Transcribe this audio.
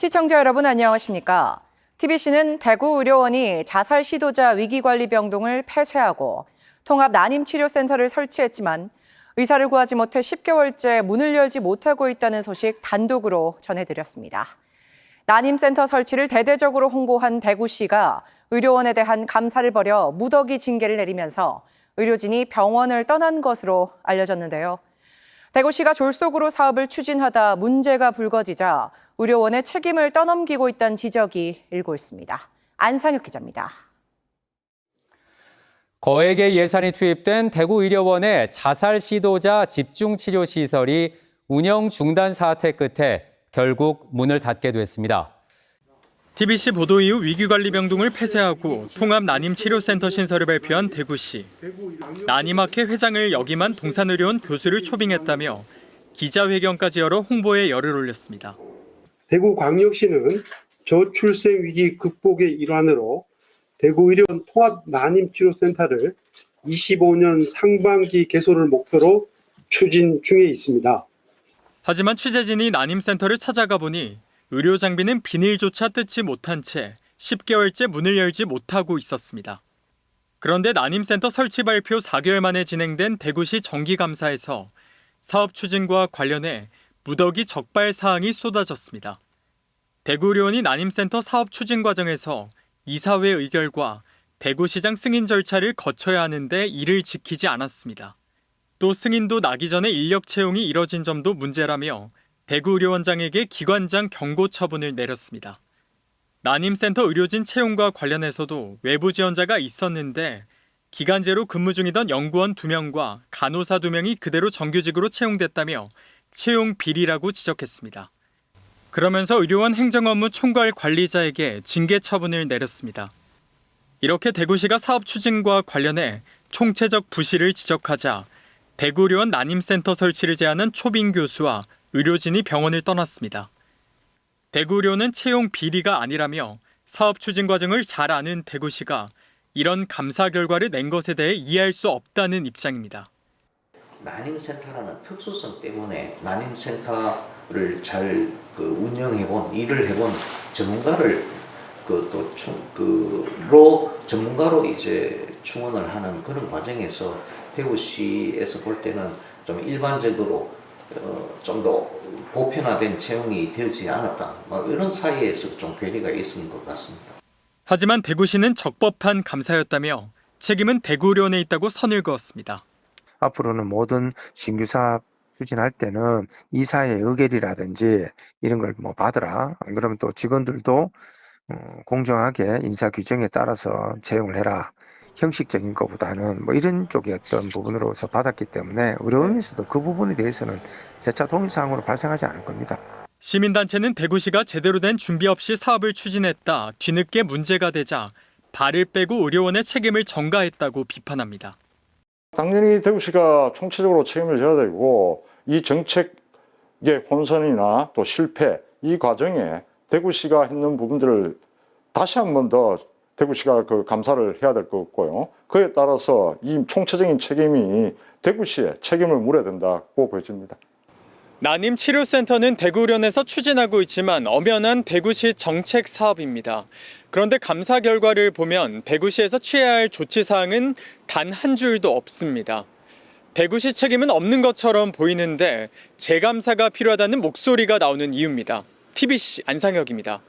시청자 여러분 안녕하십니까? TBC는 대구의료원이 자살 시도자 위기관리병동을 폐쇄하고 통합 난임치료센터를 설치했지만 의사를 구하지 못해 10개월째 문을 열지 못하고 있다는 소식 단독으로 전해드렸습니다. 난임센터 설치를 대대적으로 홍보한 대구시가 의료원에 대한 감사를 벌여 무더기 징계를 내리면서 의료진이 병원을 떠난 것으로 알려졌는데요. 대구시가 졸속으로 사업을 추진하다 문제가 불거지자 의료원의 책임을 떠넘기고 있다는 지적이 일고 있습니다. 안상혁 기자입니다. 거액의 예산이 투입된 대구의료원의 자살 시도자 집중치료시설이 운영 중단 사태 끝에 결국 문을 닫게 됐습니다. TBC 보도 이후 위기관리병동을 폐쇄하고 통합 난임치료센터 신설을 발표한 대구시. 난임학회 회장을 역임한 동산의료원 교수를 초빙했다며 기자회견까지 열어 홍보에 열을 올렸습니다. 대구광역시는 저출생 위기 극복의 일환으로 대구의료원 통합 난임치료센터를 25년 상반기 개소를 목표로 추진 중에 있습니다. 하지만 취재진이 난임센터를 찾아가 보니 의료 장비는 비닐조차 뜯지 못한 채 10개월째 문을 열지 못하고 있었습니다. 그런데 난임센터 설치 발표 4개월 만에 진행된 대구시 정기감사에서 사업 추진과 관련해 무더기 적발 사항이 쏟아졌습니다. 대구의료원이 난임센터 사업 추진 과정에서 이사회 의결과 대구시장 승인 절차를 거쳐야 하는데 이를 지키지 않았습니다. 또 승인도 나기 전에 인력 채용이 이뤄진 점도 문제라며 대구의료원장에게 기관장 경고 처분을 내렸습니다. 난임센터 의료진 채용과 관련해서도 외부 지원자가 있었는데 기간제로 근무 중이던 연구원 2명과 간호사 2명이 그대로 정규직으로 채용됐다며 채용 비리라고 지적했습니다. 그러면서 의료원 행정업무 총괄 관리자에게 징계 처분을 내렸습니다. 이렇게 대구시가 사업 추진과 관련해 총체적 부실을 지적하자 대구의료원 난임센터 설치를 제안한 초빙 교수와 의료진이 병원을 떠났습니다. 대구의료원은 채용 비리가 아니라며 사업 추진 과정을 잘 아는 대구시가 이런 감사 결과를 낸 것에 대해 이해할 수 없다는 입장입니다. 난임센터라는 특수성 때문에 난임센터를 잘 운영해본, 일을 해본 전문가를 전문가로 이제 충원을 하는 그런 과정에서 대구시에서 볼 때는 좀 일반적으로 좀 더 보편화된 채용이 되지 않았다. 이런 사이에서 좀 괴리가 있는 것 같습니다. 하지만 대구시는 적법한 감사였다며 책임은 대구의료원에 있다고 선을 그었습니다. 앞으로는 모든 신규 사업 추진할 때는 이사의 의결이라든지 이런 걸 받으라. 안 그러면 또 직원들도 공정하게 인사 규정에 따라서 채용을 해라. 형식적인 것보다는 이런 쪽의 어떤 부분으로서 받았기 때문에 의료원에서도 그 부분에 대해서는 재차 동일사항으로 발생하지 않을 겁니다. 시민단체는 대구시가 제대로 된 준비 없이 사업을 추진했다 뒤늦게 문제가 되자 발을 빼고 의료원의 책임을 전가했다고 비판합니다. 당연히 대구시가 총체적으로 책임을 져야 되고 이 정책의 혼선이나 또 실패 이 과정에 대구시가 했는 부분들을 다시 한 번 더 대구시가 감사를 해야 될 것 같고요. 그에 따라서 이 총체적인 책임이 대구시에 책임을 물어야 된다고 보여집니다. 난임치료센터는 대구의료원에서 추진하고 있지만 엄연한 대구시 정책 사업입니다. 그런데 감사 결과를 보면 대구시에서 취해야 할 조치사항은 단 한 줄도 없습니다. 대구시 책임은 없는 것처럼 보이는데 재감사가 필요하다는 목소리가 나오는 이유입니다. TBC 안상혁입니다.